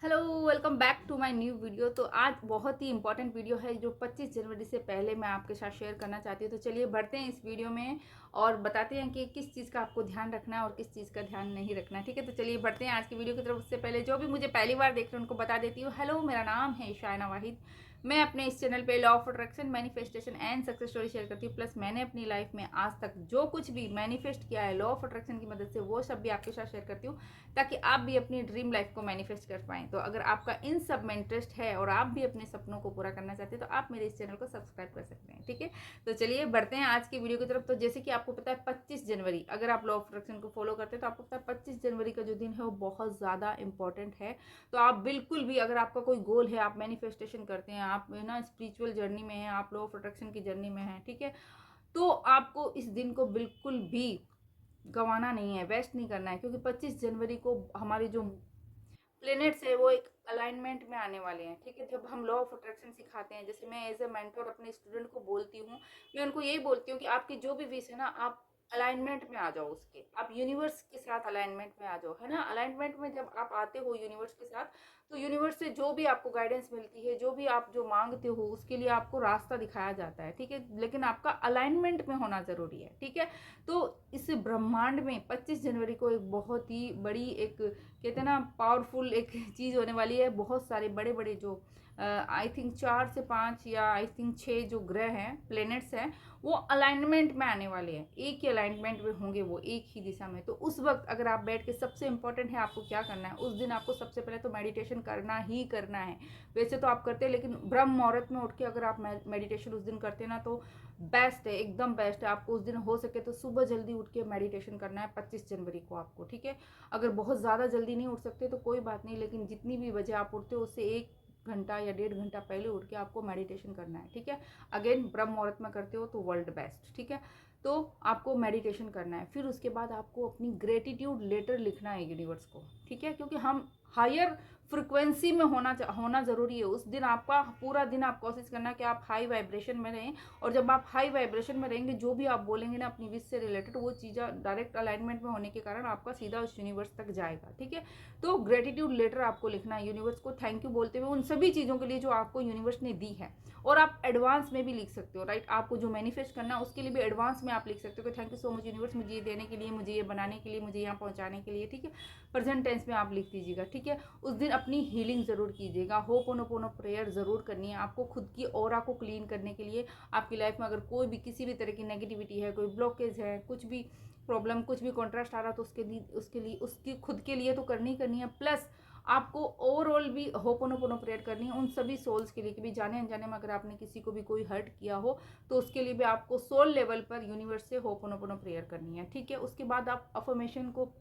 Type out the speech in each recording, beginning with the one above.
Hello, welcome back to my new video. तो आज बहुत ही इंपॉर्टेंट वीडियो है जो 25 जनवरी से पहले मैं आपके साथ शेयर करना चाहती हूँ। तो चलिए बढ़ते हैं इस वीडियो में और बताते हैं कि किस चीज़ का आपको ध्यान रखना है और किस चीज़ का ध्यान नहीं रखना है। ठीक है, तो चलिए बढ़ते हैं आज की वीडियो की तरफ। उससे पहले जो भी मुझे पहली बार देख रहे हैं उनको बता देती हूँ, हेलो, मेरा नाम है शायना वाहिद। मैं अपने इस चैनल पे law of attraction, manifestation and success story share करती हूँ। प्लस मैंने अपनी लाइफ में आज तक जो कुछ भी मैनिफेस्ट किया है लॉ ऑफ अट्रैक्शन की मदद से, वो सब भी आपके साथ शेयर करती हूँ ताकि आप भी अपनी ड्रीम लाइफ को मैनिफेस्ट कर पाएँ। तो अगर आपका इन सब में इंटरेस्ट है और आप भी अपने सपनों को पूरा करना चाहते हैं तो आप मेरे इस चैनल को सब्सक्राइब कर सकते हैं। ठीक है, तो चलिए बढ़ते हैं आज की वीडियो की तरफ। तो जैसे कि आपको पता है 25 जनवरी, अगर आप लॉ ऑफ अट्रैक्शन को फॉलो करते हैं तो आपको पता है 25 जनवरी का जो दिन है वो बहुत ज़्यादा इंपॉर्टेंट है। तो आप बिल्कुल भी, अगर आपका कोई गोल है, आप मैनिफेस्टेशन करते हैं, आप ना स्पिरिचुअल जर्नी में हैं, आप लॉ ऑफ अट्रैक्शन की जर्नी में हैं, ठीक है, तो आपको इस दिन को बिल्कुल भी गंवाना नहीं है, वेस्ट नहीं करना है। क्योंकि 25 जनवरी को हमारे जो प्लेनेट्स है वो एक अलाइनमेंट में आने वाले हैं। ठीक है, जब हम लॉ ऑफ अट्रैक्शन सिखाते हैं, जैसे मैं एज ए मेंटर अपने स्टूडेंट को बोलती हूँ, मैं उनको यही बोलती हूँ कि आपकी जो भी विश है ना, आप अलाइनमेंट में आ जाओ उसके, आप यूनिवर्स के साथ अलाइनमेंट में आ जाओ, है ना। अलाइनमेंट में जब आप आते हो यूनिवर्स के साथ, तो यूनिवर्स से जो भी आपको गाइडेंस मिलती है, जो भी आप जो मांगते हो, उसके लिए आपको रास्ता दिखाया जाता है। ठीक है, लेकिन आपका अलाइनमेंट में होना जरूरी है। ठीक है, तो इस ब्रह्मांड में 25 जनवरी को एक बहुत ही बड़ी, एक कहते हैं ना, पावरफुल एक चीज़ होने वाली है। बहुत सारे बड़े बड़े जो आई थिंक 4 से 5 या आई थिंक 6 जो ग्रह हैं, प्लेनेट्स हैं, वो अलाइनमेंट में आने वाले हैं। एक ही अलाइनमेंट में होंगे, वो एक ही दिशा में। तो उस वक्त अगर आप बैठ के, सबसे इंपॉर्टेंट है आपको क्या करना है उस दिन, आपको सबसे पहले तो मेडिटेशन करना ही करना है। वैसे तो आप करते हैं, लेकिन ब्रह्म मुहूर्त में उठ के अगर आप मेडिटेशन उस दिन करते हैं ना, तो बेस्ट है, एकदम बेस्ट है। आपको उस दिन हो सके तो सुबह जल्दी उठ के मेडिटेशन करना है 25 जनवरी को आपको। ठीक है, अगर बहुत ज़्यादा जल्दी नहीं उठ सकते तो कोई बात नहीं, लेकिन जितनी भी बजे आप उठते हो उससे 1 घंटा या 1.5 घंटा पहले उठ के आपको मेडिटेशन करना है। ठीक है, अगेन ब्रह्म मुहूर्त में करते हो तो वर्ल्ड बेस्ट। ठीक है, तो आपको मेडिटेशन करना है। फिर उसके बाद आपको अपनी ग्रेटिट्यूड लेटर लिखना है यूनिवर्स को। ठीक है, क्योंकि हम हायर फ्रिक्वेंसी में होना ज़रूरी है। उस दिन आपका पूरा दिन आप कोशिश करना कि आप हाई वाइब्रेशन में रहें। और जब आप हाई वाइब्रेशन में रहेंगे, जो भी आप बोलेंगे ना अपनी विश से रिलेटेड, वो चीज़ें डायरेक्ट अलाइनमेंट में होने के कारण आपका सीधा उस यूनिवर्स तक जाएगा। ठीक है, तो ग्रेटिट्यूड लेटर आपको लिखना है यूनिवर्स को, थैंक यू बोलते हुए उन सभी चीज़ों के लिए जो आपको यूनिवर्स ने दी है। और आप एडवांस में भी लिख सकते हो, राइट। आपको जो मैनिफेस्ट करना है उसके लिए भी एडवांस में आप लिख सकते हो कि thank you so much universe, मुझे ये देने के लिए, मुझे ये बनाने के लिए, मुझे यहाँ पहुँचाने के लिए। ठीक है, प्रेजेंट टेंस में आप लिख दीजिएगा। ठीक है, उस दिन अपनी हीलिंग ज़रूर कीजिएगा, होपोनोपोनो प्रेयर ज़रूर करनी है आपको, खुद की ऑरा को क्लीन करने के लिए। आपकी लाइफ में अगर कोई भी किसी भी तरह की नेगेटिविटी है, कोई ब्लॉकेज है, कुछ भी प्रॉब्लम, कुछ भी कॉन्ट्रास्ट आ रहा, तो उसके लिए उसकी खुद के लिए तो करनी ही करनी है। प्लस आपको ओवरऑल भी होपोनोपोनो प्रेयर करनी है उन सभी सोल्स के लिए कि भी जाने अनजाने में अगर आपने किसी को भी कोई हर्ट किया हो, तो उसके लिए भी आपको सोल लेवल पर यूनिवर्स से होपोनोपोनो प्रेयर करनी है। ठीक है, उसके बाद आप अफर्मेशन को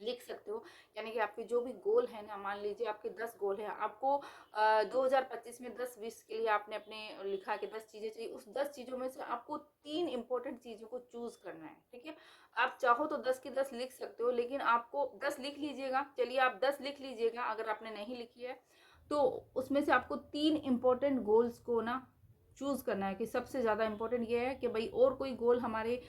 लिख सकते हो। यानी कि आपके जो भी गोल है ना, मान लीजिए आपके 10 गोल है, आपको 2025 में 10 विश के लिए आपने अपने लिखा कि 10 चीज़ें चाहिए, उस 10 चीज़ों में से आपको 3 इंपॉर्टेंट चीज़ों को चूज करना है। ठीक है, आप चाहो तो 10 की 10 लिख सकते हो, लेकिन आपको 10 लिख लीजिएगा। चलिए आप 10 लिख लीजिएगा, अगर आपने नहीं लिखी है तो उसमें से आपको 3 इंपॉर्टेंट गोल्स को ना चूज करना है कि सबसे ज़्यादा इंपॉर्टेंट ये है कि भाई और कोई गोल हमारे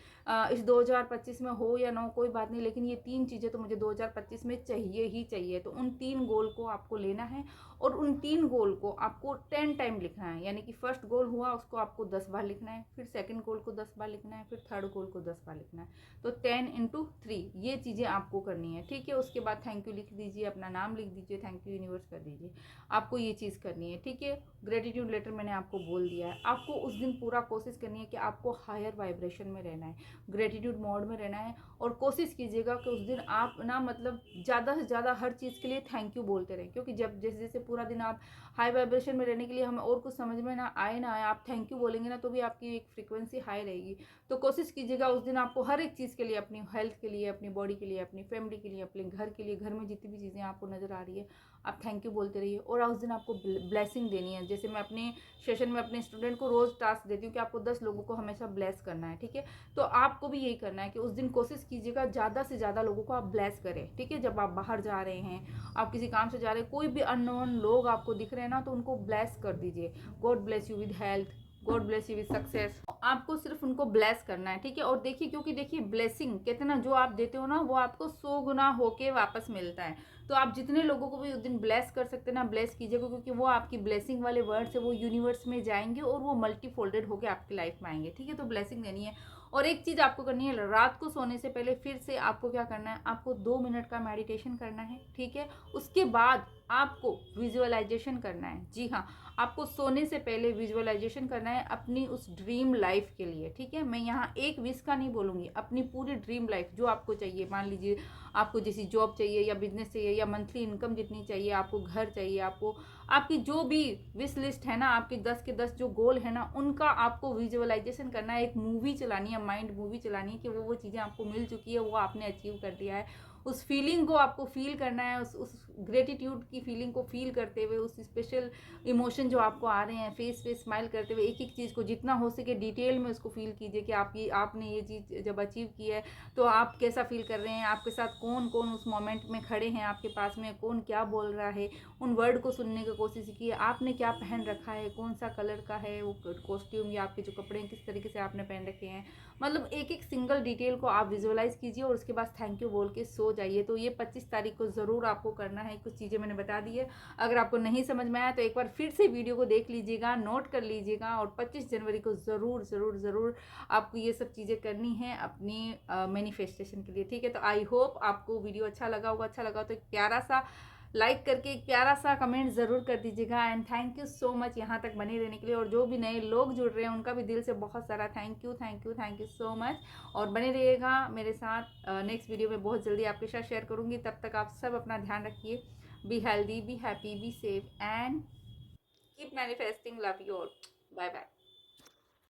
इस 2025 में हो या ना हो कोई बात नहीं, लेकिन ये 3 चीज़ें तो मुझे 2025 में चाहिए ही चाहिए। तो उन 3 गोल को आपको लेना है और उन 3 गोल को आपको 10 टाइम लिखना है। यानी कि फर्स्ट गोल हुआ उसको आपको 10 बार लिखना है, फिर सेकंड गोल को 10 बार लिखना है, फिर थर्ड गोल को 10 बार लिखना है। तो 10 × 3 ये चीज़ें आपको करनी है। ठीक है, उसके बाद थैंक यू लिख दीजिए, अपना नाम लिख दीजिए, थैंक यू यूनिवर्स कर दीजिए। आपको ये चीज़ करनी है। ठीक है, ग्रेटिट्यूड लेटर मैंने आपको बोल दिया है। आपको उस दिन पूरा कोशिश करनी है कि आपको हायर वाइब्रेशन में रहना है, ग्रेटिट्यूड मोड में रहना है। और कोशिश कीजिएगा कि उस दिन आप ना, मतलब ज़्यादा से ज़्यादा हर चीज़ के लिए थैंक यू बोलते रहें। क्योंकि जब जैसे जैसे पूरा दिन आप हाई वाइब्रेशन में रहने के लिए, हमें और कुछ समझ में ना आए, आप थैंक यू बोलेंगे ना, तो भी आपकी एक फ्रीक्वेंसी हाई रहेगी। तो कोशिश कीजिएगा उस दिन आपको हर एक चीज़ के लिए, अपनी हेल्थ के लिए, अपनी बॉडी के लिए, अपनी फैमिली के लिए, अपने घर के लिए, घर में जितनी भी चीज़ें आपको नज़र आ रही है, आप थैंक यू बोलते रहिए। और उस दिन आपको ब्लेसिंग देनी है। जैसे मैं अपने सेशन में अपने स्टूडेंट को रोज़ टास्क देती हूँ कि आपको 10 लोगों को हमेशा ब्लेस करना है। ठीक है, तो आपको भी यही करना है कि उस दिन कोशिश कीजिएगा ज़्यादा से ज़्यादा लोगों को आप ब्लेस करें। ठीक है, जब आप बाहर जा रहे हैं, आप किसी काम से जा रहे हैं, कोई भी अननोन लोग आपको दिख रहे हैं ना, तो उनको ब्लेस कर दीजिए। God bless you with health, God bless you with success. आपको सिर्फ उनको ब्लेस करना है, ठीक है। और देखिए, क्योंकि देखिए ब्लेसिंग कहते हैं ना, जो आप देते हो ना वो आपको 100 गुना होके वापस मिलता है। तो आप जितने लोगों को भी उस दिन ब्लेस कर सकते हैं ना, ब्लेस कीजिएगा, क्योंकि वो आपकी ब्लेसिंग वाले वर्ड्स है वो यूनिवर्स में जाएंगे और वो मल्टी फोल्डेड होके आपकी लाइफ में आएंगे, ठीक है। तो ब्लेसिंग देनी है। और एक चीज़ आपको करनी है, रात को सोने से पहले फिर से आपको क्या करना है, आपको 2 मिनट का मेडिटेशन करना है, ठीक है। उसके बाद आपको विजुअलाइजेशन करना है। जी हाँ, आपको सोने से पहले विजुअलाइजेशन करना है अपनी उस ड्रीम लाइफ के लिए, ठीक है। मैं यहाँ एक विश का नहीं बोलूँगी, अपनी पूरी ड्रीम लाइफ जो आपको चाहिए। मान लीजिए आपको जैसी जॉब चाहिए या बिजनेस चाहिए या मंथली इनकम जितनी चाहिए, आपको घर चाहिए, आपको आपकी जो भी विश लिस्ट है ना, आपके 10 के 10 जो गोल है ना, उनका आपको विजुअलाइजेशन करना है। एक मूवी चलानी है, माइंड मूवी चलानी है कि वो चीज़ें आपको मिल चुकी है, वो आपने अचीव कर लिया है। उस फीलिंग को आपको फील करना है, उस ग्रेटिट्यूड की फीलिंग को फील करते हुए, उस स्पेशल इमोशन जो आपको आ रहे हैं, फेस पे स्माइल करते हुए एक एक चीज़ को जितना हो सके डिटेल में उसको फील कीजिए कि आपने ये चीज़ जब अचीव की है तो आप कैसा फील कर रहे हैं, आपके साथ कौन कौन उस मोमेंट में खड़े हैं, आपके पास में कौन क्या बोल रहा है। उन वर्ड को सुनने की कोशिश कीजिए। आपने क्या पहन रखा है, कौन सा कलर का है वो कॉस्ट्यूम, या आपके जो कपड़े हैं किस तरीके से आपने पहन रखे हैं। मतलब एक एक सिंगल डिटेल को आप विजुअलाइज कीजिए और उसके बाद थैंक यू बोल के सो जाइए। तो ये 25 तारीख को ज़रूर आपको करना है। कुछ चीज़ें मैंने बता दी है, अगर आपको नहीं समझ में आया तो एक बार फिर से वीडियो को देख लीजिएगा, नोट कर लीजिएगा। और 25 जनवरी को ज़रूर ज़रूर ज़रूर आपको ये सब चीज़ें करनी है अपनी मैनिफेस्टेशन के लिए, ठीक है। तो आई होप आपको वीडियो अच्छा लगा होगा। अच्छा लगा तो एक प्यारा सा लाइक करके एक प्यारा सा कमेंट ज़रूर कर दीजिएगा। And thank you so much यहाँ तक बने रहने के लिए। और जो भी नए लोग जुड़ रहे हैं उनका भी दिल से बहुत सारा thank you, thank you, thank you so much. और बने रहिएगा मेरे साथ। नेक्स्ट वीडियो में बहुत जल्दी आपके साथ शेयर करूँगी। तब तक आप सब अपना ध्यान रखिए। Be healthy, be happy, be safe and keep manifesting. Love you all. Bye bye.